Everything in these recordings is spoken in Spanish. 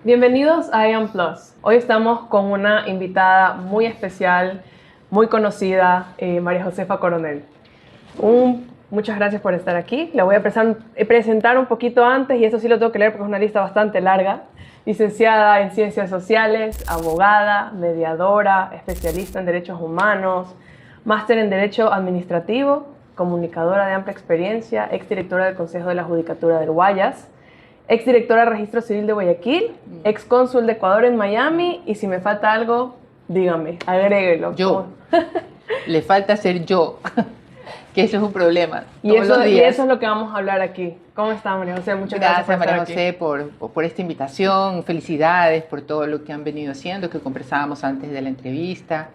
Bienvenidos a IAM Plus. Hoy estamos con una invitada muy especial, muy conocida, María Josefa Coronel. Muchas gracias por estar aquí. La voy a presentar un poquito antes, y eso sí lo tengo que leer porque es una lista bastante larga. Licenciada en Ciencias Sociales, abogada, mediadora, especialista en Derechos Humanos, máster en Derecho Administrativo, comunicadora de amplia experiencia, exdirectora del Consejo de la Judicatura del Guayas, exdirectora del Registro Civil de Guayaquil, excónsul de Ecuador en Miami, y si me falta algo, dígame, agréguelo. Yo. Le falta ser yo, que eso es un problema. Y eso es lo que vamos a hablar aquí. ¿Cómo está, María José? Muchas gracias por estar aquí. Gracias, María José, por esta invitación. Felicidades por todo lo que han venido haciendo, que conversábamos antes de la entrevista.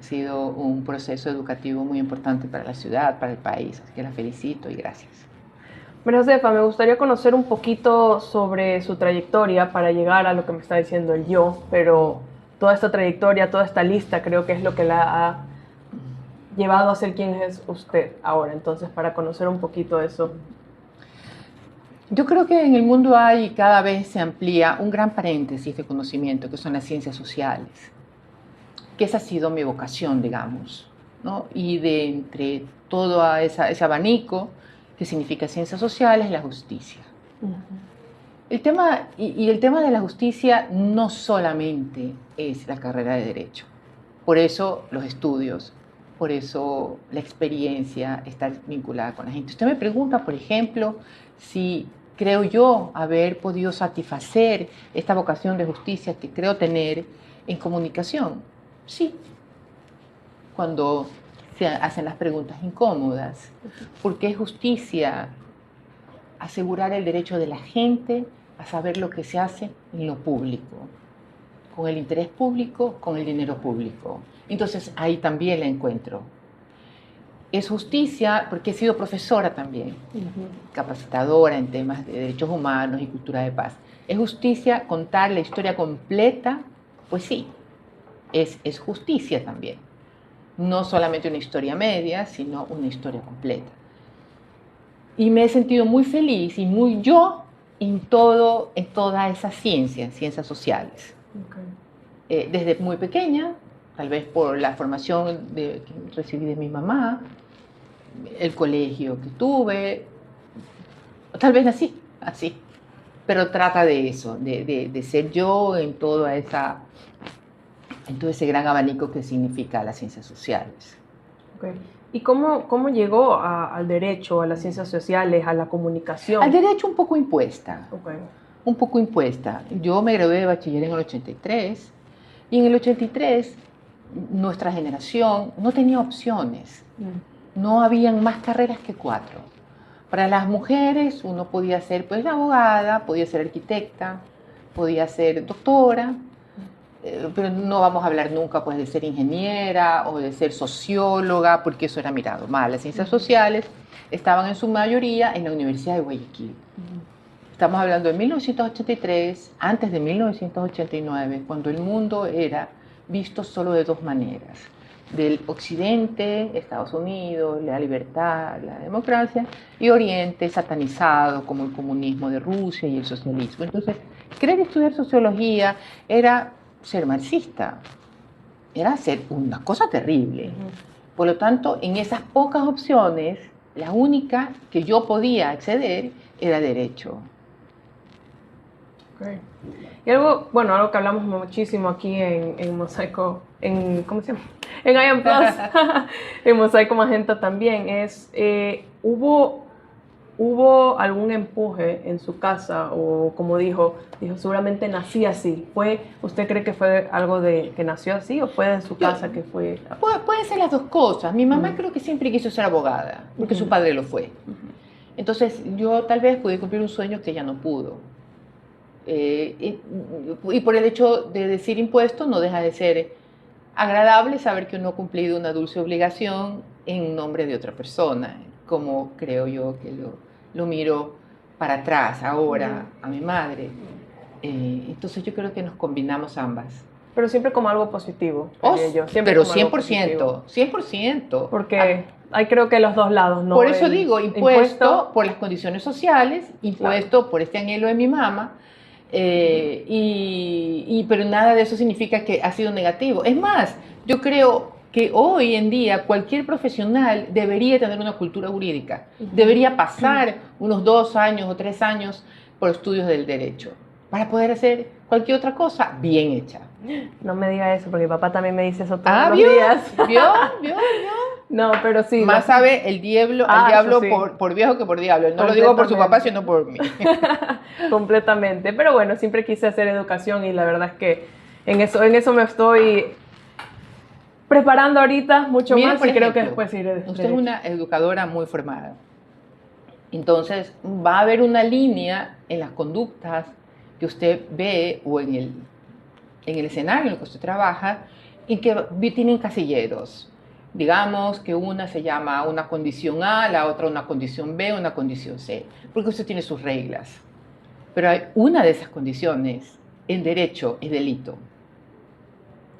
Ha sido un proceso educativo muy importante para la ciudad, para el país. Así que la felicito y gracias. María Josefa, me gustaría conocer un poquito sobre su trayectoria para llegar a lo que me está diciendo el yo, pero toda esta trayectoria, toda esta lista, creo que es lo que la ha llevado a ser quien es usted ahora. Entonces, para conocer un poquito eso. Yo creo que en el mundo hay, cada vez se amplía un gran paréntesis de conocimiento, que son las ciencias sociales, que esa ha sido mi vocación, digamos, ¿no? Y de entre todo ese abanico que significa ciencias sociales, la justicia. El tema de la justicia no solamente es la carrera de Derecho, por eso los estudios, por eso la experiencia está vinculada con la gente. Usted me pregunta, por ejemplo, si creo yo haber podido satisfacer esta vocación de justicia que creo tener en comunicación. Sí, cuando se hacen las preguntas incómodas, porque es justicia asegurar el derecho de la gente a saber lo que se hace en lo público, con el interés público, con el dinero público. Entonces ahí también la encuentro. Es justicia porque he sido profesora también, capacitadora en temas de derechos humanos y cultura de paz. Es justicia contar la historia completa, pues sí, es justicia también. No solamente una historia media, sino una historia completa. Y me he sentido muy feliz y muy yo en todas esas ciencias sociales. Okay. Desde muy pequeña, tal vez por la formación que recibí de mi mamá, el colegio que tuve, tal vez nací así, pero trata de eso, de ser yo en todo ese gran abanico que significa las ciencias sociales. Okay. ¿Y cómo llegó al derecho, a las ciencias sociales, a la comunicación? Al derecho un poco impuesta. Okay. Un poco impuesta. Yo me gradué de bachiller en el 83 y en el 83 nuestra generación no tenía opciones. No habían más carreras que 4. Para las mujeres uno podía ser pues abogada, podía ser arquitecta, podía ser doctora, pero no vamos a hablar nunca pues de ser ingeniera o de ser socióloga, porque eso era mirado mal. Las ciencias sociales estaban en su mayoría en la Universidad de Guayaquil. Estamos hablando de 1983, antes de 1989, cuando el mundo era visto solo de dos maneras. Del occidente, Estados Unidos, la libertad, la democracia, y oriente, satanizado como el comunismo de Rusia y el socialismo. Entonces, querer estudiar sociología era ser marxista, era ser una cosa terrible. Por lo tanto, en esas pocas opciones, la única que yo podía acceder era derecho. Okay. Y algo que hablamos muchísimo aquí en Mosaico, ¿cómo se llama? En IAM Plus, en Mosaico Magenta también, es, ¿hubo algún empuje en su casa? O como dijo, seguramente nací así. ¿Usted cree que fue algo que nació así o fue de su casa que fue? Pueden ser las dos cosas. Mi mamá creo que siempre quiso ser abogada, porque su padre lo fue. Entonces yo tal vez pude cumplir un sueño que ella no pudo. Y por el hecho de decir impuesto no deja de ser agradable saber que uno ha cumplido una dulce obligación en nombre de otra persona, como creo yo que lo miro para atrás ahora a mi madre. Entonces yo creo que nos combinamos ambas. Pero siempre como algo positivo. Pero 100%, 100%. Porque hay creo que los dos lados, ¿no? Por eso digo, impuesto por las condiciones sociales, impuesto por este anhelo de mi mamá, Pero nada de eso significa que ha sido negativo. Es más, yo creo que hoy en día cualquier profesional debería tener una cultura jurídica, debería pasar unos 2 años o 3 años por estudios del derecho para poder hacer cualquier otra cosa bien hecha. No me diga eso, porque mi papá también me dice eso todos los ¿vio? días. ¿Vio? No, pero sí. Más sabe el diablo sí. por viejo que por diablo. No lo digo por su papá, sino por mí. Completamente. Pero bueno, siempre quise hacer educación y la verdad es que en eso me estoy preparando ahorita mucho más y creo que después iré. Usted es una educadora muy formada. Entonces, va a haber una línea en las conductas que usted ve o en el escenario en el que usted trabaja y que tienen casilleros. Digamos que una se llama una condición A, la otra una condición B, una condición C, porque usted tiene sus reglas. Pero hay una de esas condiciones en derecho es delito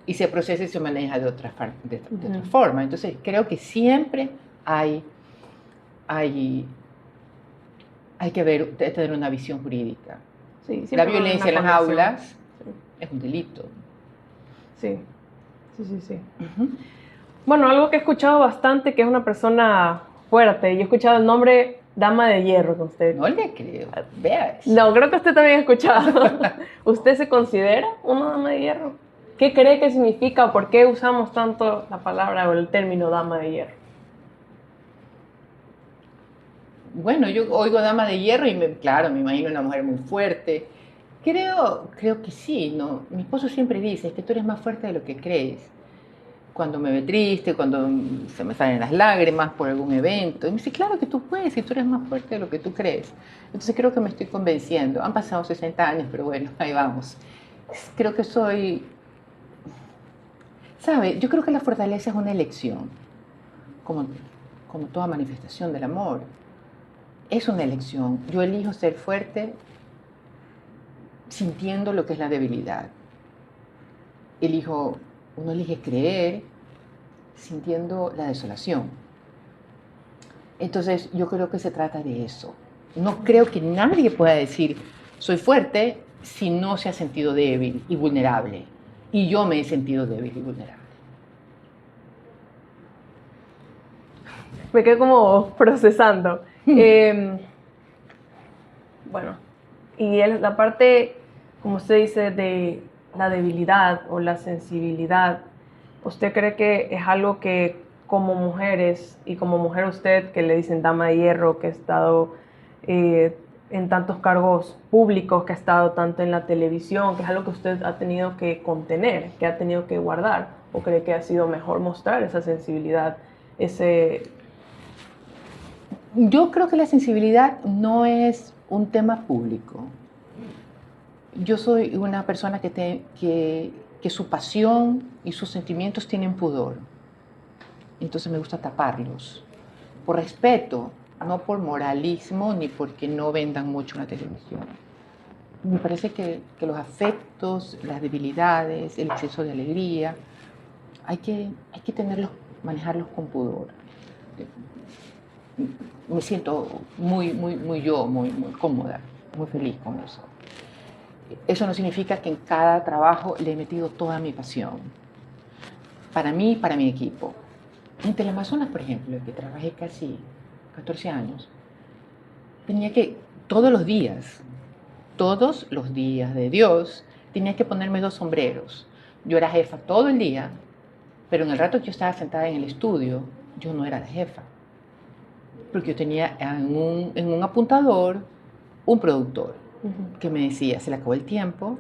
y se procesa y se maneja de otra forma. Entonces, creo que siempre hay que tener una visión jurídica. Sí, la violencia en las aulas es un delito. Sí. Bueno, algo que he escuchado bastante, que es una persona fuerte, y he escuchado el nombre Dama de Hierro con usted. No le creo, vea eso. No, creo que usted también ha escuchado. ¿Usted se considera una dama de hierro? ¿Qué cree que significa o por qué usamos tanto la palabra o el término dama de hierro? Bueno, yo oigo dama de hierro y claro, me imagino una mujer muy fuerte. Creo que sí, ¿no? Mi esposo siempre dice, es que tú eres más fuerte de lo que crees. Cuando me ve triste, cuando se me salen las lágrimas por algún evento. Y me dice, claro que tú puedes y tú eres más fuerte de lo que tú crees. Entonces creo que me estoy convenciendo. Han pasado 60 años, pero bueno, ahí vamos. Creo que soy... ¿Sabe? Yo creo que la fortaleza es una elección, como toda manifestación del amor. Es una elección. Yo elijo ser fuerte sintiendo lo que es la debilidad. Uno elige creer sintiendo la desolación. Entonces yo creo que se trata de eso. No creo que nadie pueda decir soy fuerte si no se ha sentido débil y vulnerable. Y yo me he sentido débil y vulnerable. Me quedé como procesando. Bueno, y la parte, como usted dice, de la debilidad o la sensibilidad, ¿usted cree que es algo que como mujeres y como mujer usted, que le dicen dama de hierro, que ha estado en tantos cargos públicos, que ha estado tanto en la televisión, que es algo que usted ha tenido que contener, que ha tenido que guardar, o cree que ha sido mejor mostrar esa sensibilidad, Yo creo que la sensibilidad no es un tema público. Yo soy una persona que su pasión y sus sentimientos tienen pudor. Entonces me gusta taparlos. Por respeto, no por moralismo ni porque no vendan mucho en la televisión. Me parece que los afectos, las debilidades, el exceso de alegría, hay que manejarlos con pudor. Me siento muy cómoda, muy feliz con eso. Eso no significa que en cada trabajo le he metido toda mi pasión. Para mí y para mi equipo. En Teleamazonas, por ejemplo, que trabajé casi 14 años, tenía que, todos los días de Dios, tenía que ponerme 2 sombreros. Yo era jefa todo el día, pero en el rato que yo estaba sentada en el estudio, yo no era la jefa. Porque yo tenía en un apuntador un productor que me decía, se le acabó el tiempo,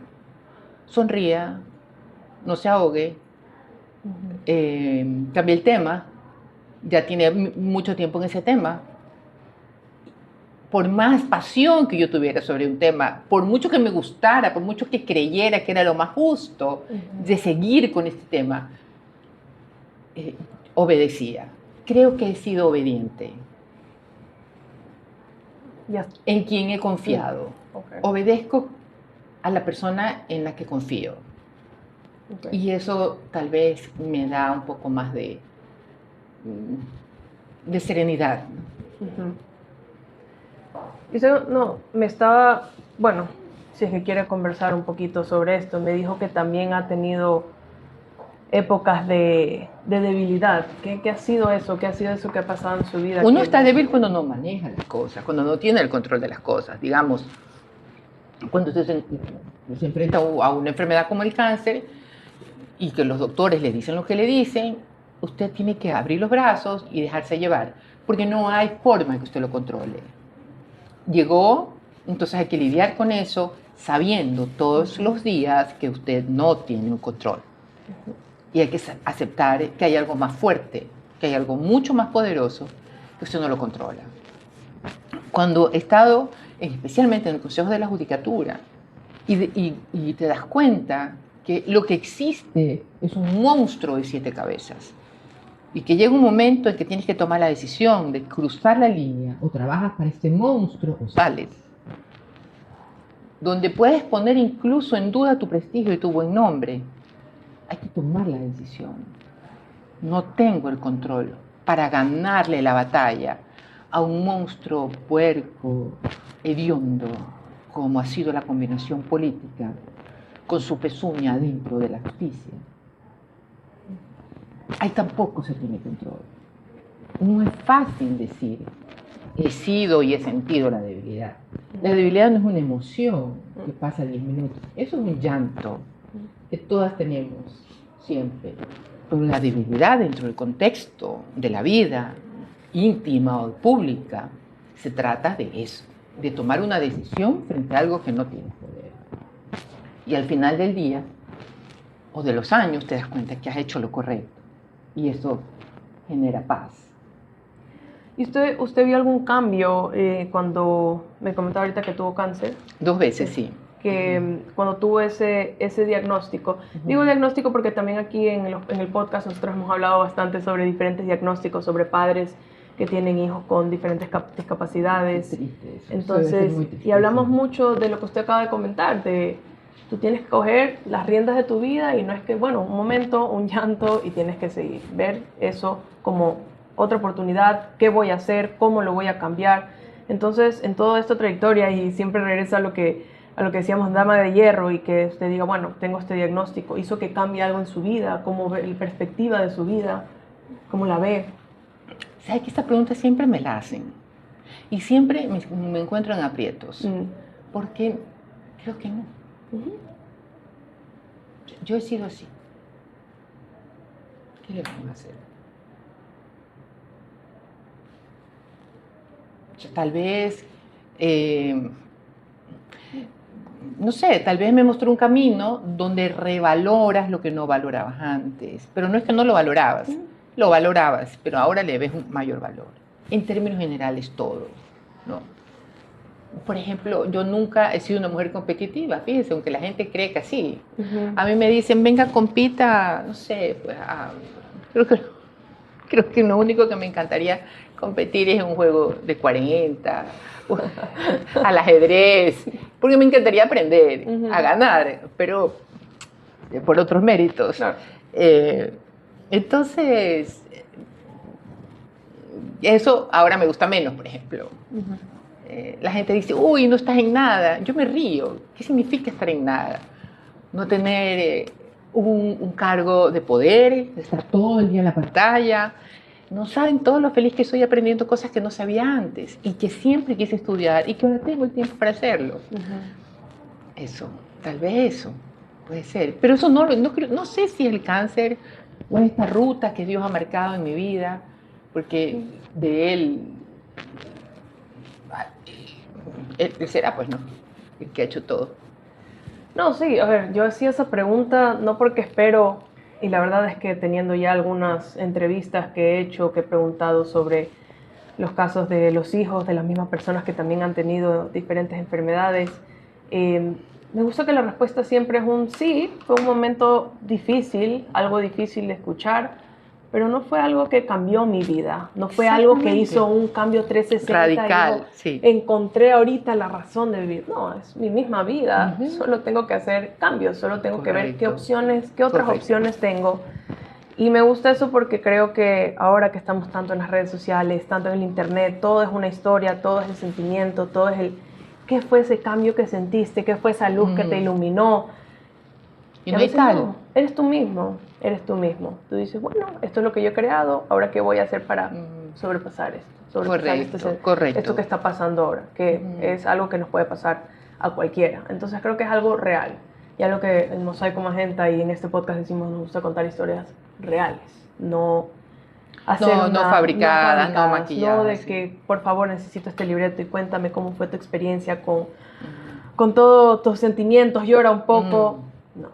sonría, no se ahogue, cambie el tema, ya tiene mucho tiempo en ese tema. Por más pasión que yo tuviera sobre un tema, por mucho que me gustara, por mucho que creyera que era lo más justo de seguir con este tema, obedecía. Creo que he sido obediente. En quien he confiado. Okay. Obedezco a la persona en la que confío. Okay. Y eso tal vez me da un poco más de serenidad. Y eso me estaba, bueno, si es que quiere conversar un poquito sobre esto. Me dijo que también ha tenido épocas de debilidad. ¿Qué ha sido eso? ¿Qué ha sido eso que ha pasado en su vida? Uno está débil cuando no maneja las cosas, cuando no tiene el control de las cosas. Digamos, cuando usted se enfrenta a una enfermedad como el cáncer y que los doctores le dicen lo que le dicen, usted tiene que abrir los brazos y dejarse llevar, porque no hay forma que usted lo controle. Llegó, entonces hay que lidiar con eso sabiendo todos los días que usted no tiene un control. Y hay que aceptar que hay algo más fuerte, que hay algo mucho más poderoso que usted no lo controla. Cuando he estado, especialmente en el Consejo de la Judicatura, y te das cuenta que lo que existe es un monstruo de 7 cabezas, y que llega un momento en que tienes que tomar la decisión de cruzar la línea, o trabajas para este monstruo o sales, donde puedes poner incluso en duda tu prestigio y tu buen nombre. Hay que tomar la decisión. No tengo el control para ganarle la batalla a un monstruo puerco, hediondo, como ha sido la combinación política, con su pezuña dentro de la justicia. Ahí tampoco se tiene control. No es fácil decir, he sido y he sentido la debilidad. La debilidad no es una emoción que pasa 10 minutos, eso es un llanto que todas tenemos siempre. Pero la debilidad dentro del contexto de la vida íntima o pública, se trata de eso, de tomar una decisión frente a algo que no tienes poder. Y al final del día, o de los años, te das cuenta que has hecho lo correcto. Y eso genera paz. ¿Y usted vio algún cambio cuando me comentaba ahorita que tuvo cáncer? 2 veces, sí. Que cuando tuvo ese diagnóstico. Digo diagnóstico porque también aquí en el podcast nosotros hemos hablado bastante sobre diferentes diagnósticos, sobre padres que tienen hijos con diferentes discapacidades. Triste eso. Entonces, y hablamos mucho de lo que usted acaba de comentar, de tú tienes que coger las riendas de tu vida y no es que, bueno, un momento, un llanto y tienes que seguir. Ver eso como otra oportunidad, qué voy a hacer, cómo lo voy a cambiar. Entonces, en toda esta trayectoria, y siempre regresa a lo que decíamos, dama de hierro, y que usted diga, bueno, tengo este diagnóstico, hizo que cambie algo en su vida, cómo ve la perspectiva de su vida, cómo la ve. ¿Sabes que esta pregunta siempre me la hacen? Y siempre me encuentro en aprietos, porque creo que no. Yo he sido así. ¿Qué le vamos a hacer? Tal vez, no sé, tal vez me mostró un camino donde revaloras lo que no valorabas antes. Pero no es que no lo valorabas, lo valorabas, pero ahora le ves un mayor valor. En términos generales, todo, ¿no? Por ejemplo, yo nunca he sido una mujer competitiva, fíjense, aunque la gente cree que sí. A mí me dicen, venga, compita, no sé, pues, creo que lo único que me encantaría competir es un juego de 40, al ajedrez, porque me encantaría aprender a ganar, pero por otros méritos. Claro. Entonces, eso ahora me gusta menos, por ejemplo. La gente dice, uy, no estás en nada. Yo me río. ¿Qué significa estar en nada? No tener un cargo de poder, de estar todo el día en la pantalla. No saben todo lo feliz que soy aprendiendo cosas que no sabía antes y que siempre quise estudiar y que ahora tengo el tiempo para hacerlo. Eso, tal vez eso puede ser. Pero eso no sé si es el cáncer o es esta ruta que Dios ha marcado en mi vida, porque de Él será, pues, ¿no? El que ha hecho todo. No, sí, a ver, yo hacía esa pregunta no porque espero, y la verdad es que teniendo ya algunas entrevistas que he hecho, que he preguntado sobre los casos de los hijos de las mismas personas que también han tenido diferentes enfermedades, me gusta que la respuesta siempre es un sí. Fue un momento difícil, algo difícil de escuchar, pero no fue algo que cambió mi vida, no fue algo que hizo un cambio 360 radical, sí. Encontré ahorita la razón de vivir. No, es mi misma vida, solo tengo que hacer cambios, solo tengo que ver qué otras opciones tengo. Y me gusta eso porque creo que ahora que estamos tanto en las redes sociales, tanto en el internet, todo es una historia, todo es el sentimiento, todo es ¿Qué fue ese cambio que sentiste? ¿Qué fue esa luz que te iluminó? Y no hay tal. No, eres tú mismo, eres tú mismo. Tú dices, bueno, esto es lo que yo he creado, ahora qué voy a hacer para sobrepasar esto. Sobrepasar Correcto. esto que está pasando ahora, que es algo que nos puede pasar a cualquiera. Entonces creo que es algo real. Y algo que en Mosaico Magenta y en este podcast decimos, nos gusta contar historias reales, no no fabricadas, no maquilladas. No de que, por favor, necesito este libreto y cuéntame cómo fue tu experiencia con todos tus sentimientos, llora un poco. No.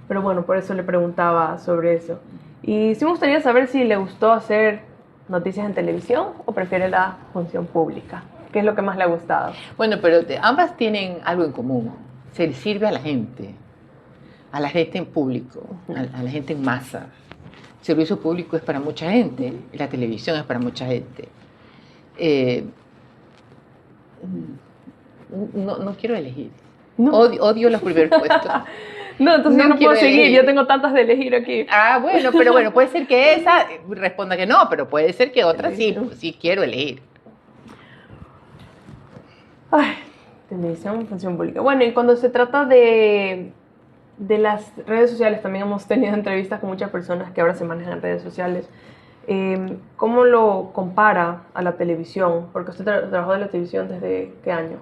Pero bueno, por eso le preguntaba sobre eso. Y sí me gustaría saber si le gustó hacer noticias en televisión o prefiere la función pública. ¿Qué es lo que más le ha gustado? Bueno, pero ambas tienen algo en común. Se sirve a la gente en público, a la gente en masa. El servicio público es para mucha gente, la televisión es para mucha gente. No quiero elegir. No. Odio los primeros puestos. No, entonces yo no puedo seguir, elegir. yo tengo tantas de elegir aquí. Bueno, pero bueno, puede ser que esa responda que no, pero puede ser que otra sí quiero elegir. Ay, televisión, función pública. Bueno, y cuando se trata de las redes sociales, también hemos tenido entrevistas con muchas personas que ahora se manejan en redes sociales. ¿Cómo lo compara a la televisión? Porque usted trabajó en la televisión ¿desde qué año?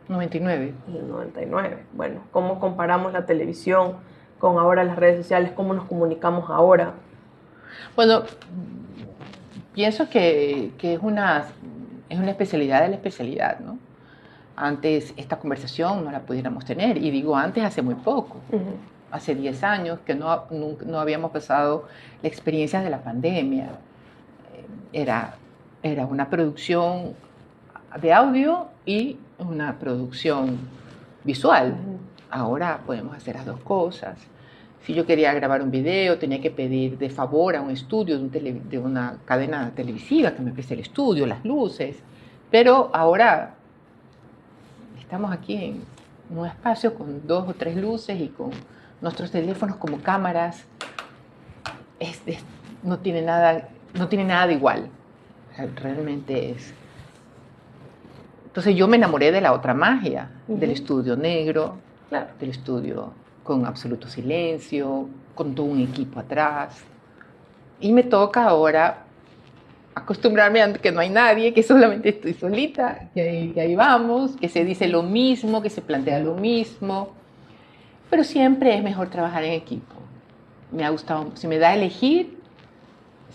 99. El 99. Bueno, ¿cómo comparamos la televisión con ahora las redes sociales? ¿Cómo nos comunicamos ahora? Bueno, pienso que es una especialidad de la especialidad, ¿no? Antes esta conversación no la pudiéramos tener, y digo antes hace muy poco, hace 10 años que no habíamos pasado la experiencia de la pandemia. Era una producción de audio y una producción visual. Ahora podemos hacer las dos cosas. Si yo quería grabar un video, tenía que pedir de favor a un estudio de una cadena televisiva que me preste el estudio, las luces. Pero ahora estamos aquí en un espacio con 2 o 3 luces y con nuestros teléfonos como cámaras. No tiene nada de igual. Realmente es. Entonces yo me enamoré de la otra magia, del estudio negro, del estudio con absoluto silencio, con todo un equipo atrás. Y me toca ahora acostumbrarme a que no hay nadie, que solamente estoy solita, que ahí vamos, que se dice lo mismo, que se plantea lo mismo. Pero siempre es mejor trabajar en equipo. Me ha gustado, si me da a elegir,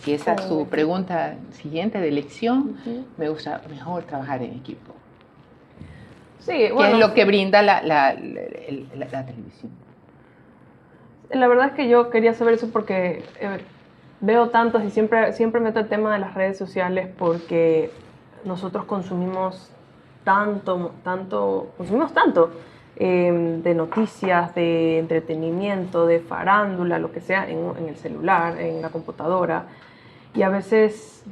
si esa es su pregunta siguiente de elección, me gusta mejor trabajar en equipo. Sí, bueno, que es lo que brinda la televisión. La verdad es que yo quería saber eso porque veo tantos y siempre meto el tema de las redes sociales porque nosotros consumimos tanto de noticias, de entretenimiento, de farándula, lo que sea, en el celular, en la computadora. Y a veces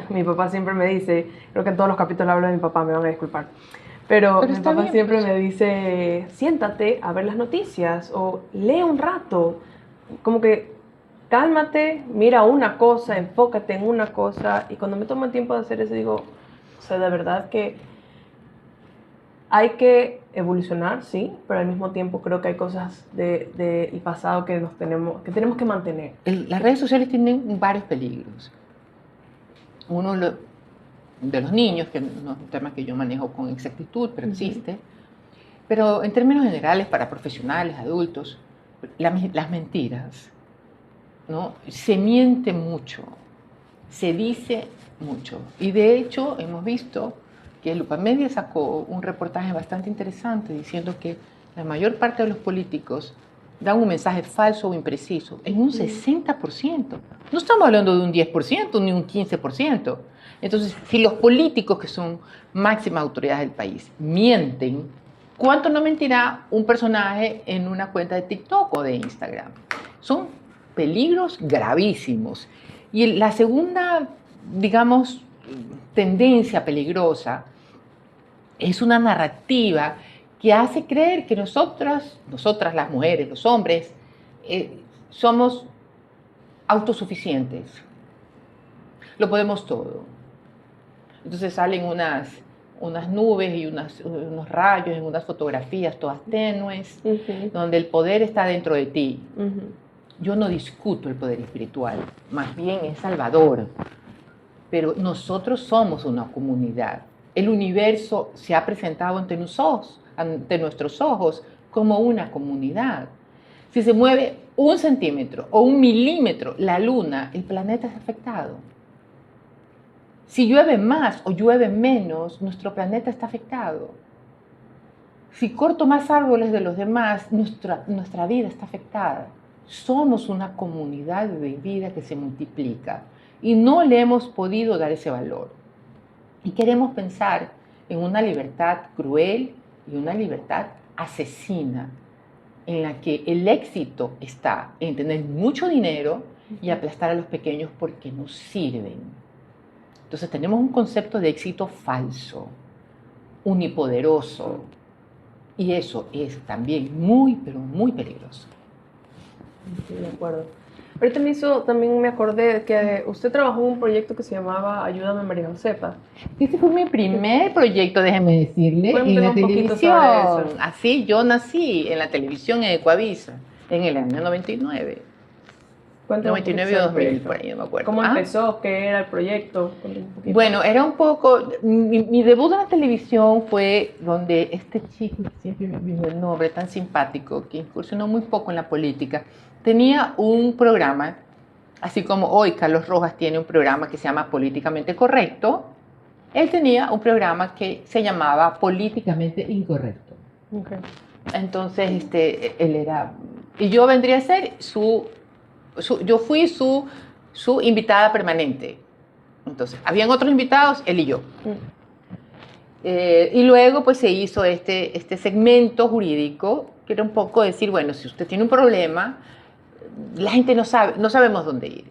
mi papá siempre me dice, creo que en todos los capítulos hablo de mi papá, me van a disculpar. Pero mi papá siempre me dice, siéntate a ver las noticias o lee un rato, como que cálmate, mira una cosa, enfócate en una cosa. Y cuando me tomo el tiempo de hacer eso digo, o sea, de verdad que hay que evolucionar, sí, pero al mismo tiempo creo que hay cosas del pasado que tenemos que mantener. Las redes sociales tienen varios peligros. Uno de los niños, que no es un tema que yo manejo con exactitud, pero existe. Pero en términos generales, para profesionales, adultos, las mentiras, ¿no? Se miente mucho, se dice mucho. Y de hecho hemos visto que Lupa Media sacó un reportaje bastante interesante diciendo que la mayor parte de los políticos dan un mensaje falso o impreciso en un 60%. No estamos hablando de un 10% ni un 15%. Entonces, si los políticos, que son máximas autoridades del país, mienten, ¿cuánto no mentirá un personaje en una cuenta de TikTok o de Instagram? Son peligros gravísimos. Y la segunda, digamos, tendencia peligrosa es una narrativa que hace creer que nosotras las mujeres, los hombres, somos autosuficientes. Lo podemos todo. Entonces salen unas nubes y unos rayos en unas fotografías todas tenues, donde el poder está dentro de ti. Yo no discuto el poder espiritual, más bien es salvador. Pero nosotros somos una comunidad. El universo se ha presentado ante nuestros ojos como una comunidad. Si se mueve 1 centímetro o 1 milímetro la luna, el planeta es afectado. Si llueve más o llueve menos, nuestro planeta está afectado. Si corto más árboles de los demás, nuestra vida está afectada. Somos una comunidad de vida que se multiplica y no le hemos podido dar ese valor. Y queremos pensar en una libertad cruel y una libertad asesina, en la que el éxito está en tener mucho dinero y aplastar a los pequeños porque no sirven. Entonces tenemos un concepto de éxito falso, unipoderoso, y eso es también muy, pero muy peligroso. Sí, de acuerdo. Ahorita también me acordé que usted trabajó en un proyecto que se llamaba Ayúdame María Josefa. Este fue mi primer proyecto, déjeme decirle, en la televisión. Así yo nací en la televisión en Ecuavisa, en el año 99. Cuéntame 99 o 2000, por ahí no me acuerdo. ¿Cómo empezó? ¿Qué era el proyecto? Bueno, era un poco... Mi debut en la televisión fue donde este chico, que siempre me olvido el nombre, tan simpático, que incursionó muy poco en la política, tenía un programa, así como hoy Carlos Rojas tiene un programa que se llama Políticamente Correcto, él tenía un programa que se llamaba Políticamente Incorrecto. Okay. Entonces, él era... Y yo vendría a ser yo fui su invitada permanente. Entonces, habían otros invitados, él y yo. Y luego pues se hizo este segmento jurídico, que era un poco decir, bueno, si usted tiene un problema, la gente no sabemos dónde ir,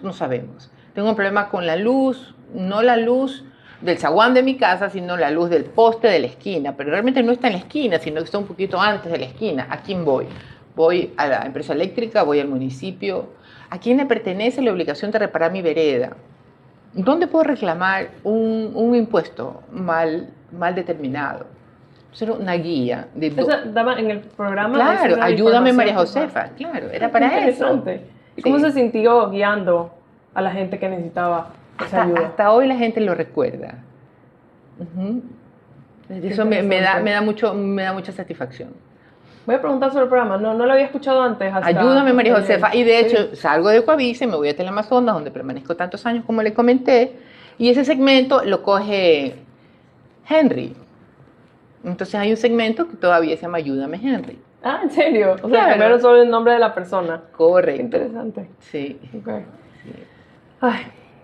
no sabemos. Tengo un problema con la luz, no la luz del zaguán de mi casa, sino la luz del poste de la esquina, pero realmente no está en la esquina, sino que está un poquito antes de la esquina. ¿A quién voy? Voy a la empresa eléctrica, voy al municipio. ¿A quién le pertenece la obligación de reparar mi vereda? ¿Dónde puedo reclamar un impuesto mal determinado? Eso era una guía. Eso daba en el programa. Claro, Ayúdame María Josefa. Claro, era para eso. ¿Y cómo se sintió guiando a la gente que necesitaba esa ayuda? Hasta hoy la gente lo recuerda. Eso me da mucha satisfacción. Voy a preguntar sobre el programa, no lo había escuchado antes. Ayúdame María Josefa, y de hecho salgo de Ecuavisa y me voy a Teleamazonas, donde permanezco tantos años como le comenté, y ese segmento lo coge Henry. Entonces hay un segmento que todavía se llama Ayúdame Henry. Ah, ¿en serio? O sea, claro. cambiaron solo el nombre de la persona. Correcto. Qué interesante. Sí. Okay. Sí. Ay,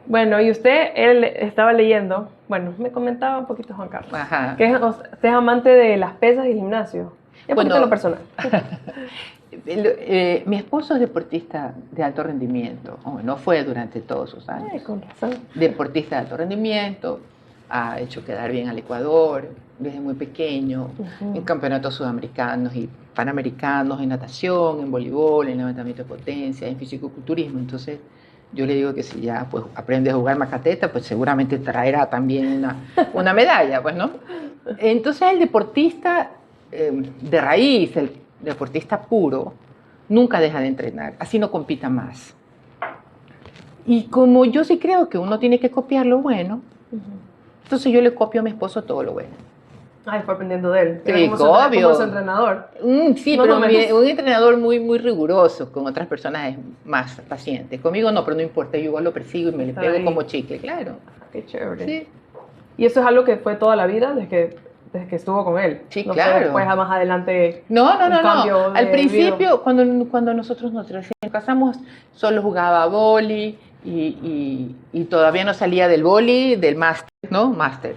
bueno, y él estaba leyendo, bueno, me comentaba un poquito Juan Carlos, Ajá. que usted es amante de las pesas y el gimnasio. Un poquito lo personal. Mi esposo es deportista de alto rendimiento, no fue durante todos sus años. Con razón. Deportista de alto rendimiento, ha hecho quedar bien al Ecuador desde muy pequeño, en campeonatos sudamericanos y panamericanos, en natación, en voleibol, en levantamiento de potencia, en fisicoculturismo. Entonces, yo le digo que si ya pues, aprende a jugar macateta, pues seguramente traerá también una medalla, pues, ¿no? Entonces, el deportista de raíz, el deportista puro, nunca deja de entrenar, así no compita más. Y como yo sí creo que uno tiene que copiar lo bueno, entonces yo le copio a mi esposo todo lo bueno. Ay, fue aprendiendo de él. Sí, obvio. Como su entrenador. Sí, pero un entrenador muy, muy riguroso, con otras personas es más paciente. Conmigo no, pero no importa, yo igual lo persigo y me le pego como chicle, claro. Qué chévere. Sí. ¿Y eso es algo que fue toda la vida, desde que estuvo con él? Sí, no claro. Después, más adelante. No. Al principio, cuando nosotros nos casamos, solo jugaba vóley y todavía no salía del vóley, del máster, ¿no? Máster.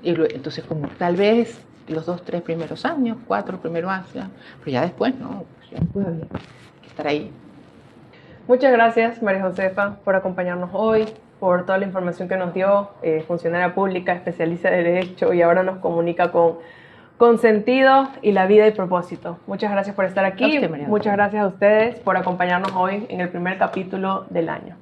Entonces, como tal vez los 2, 3 primeros años, 4 primeros años, pero ya después, ¿no? Ya después había que estar ahí. Muchas gracias, María Josefa, por acompañarnos hoy, por toda la información que nos dio, funcionaria pública, especialista de Derecho, y ahora nos comunica con sentido y la vida y propósito. Muchas gracias por estar aquí. Muchas gracias a ustedes por acompañarnos hoy en el primer capítulo del año.